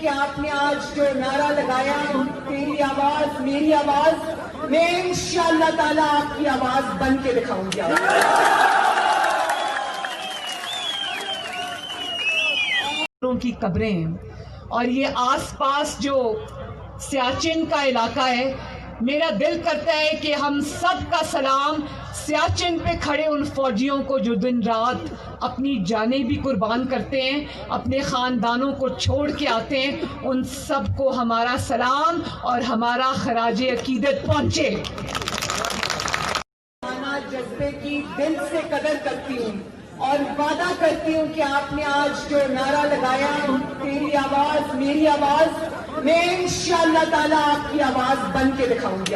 کہ آپ نے آج جو نعرہ لگایا تیری آواز میری آواز، میں انشاءاللہ تعالیٰ آپ کی آواز بن کے دکھاؤں گی. کی قبریں اور یہ آس پاس جو سیاچن کا علاقہ ہے، میرا دل کرتا ہے کہ ہم سب کا سلام سیاچن پہ کھڑے ان فوجیوں کو جو دن رات اپنی جانیں بھی قربان کرتے ہیں، اپنے خاندانوں کو چھوڑ کے آتے ہیں، ان سب کو ہمارا سلام اور ہمارا خراج عقیدت پہنچے. جذبے کی دل سے قدر کرتی ہوں اور وعدہ کرتی ہوں کہ آپ نے آج جو نعرہ لگایا تیری آواز میری آواز، میں انشاءاللہ تعالیٰ آپ کی آواز بن کے دکھاؤں گی.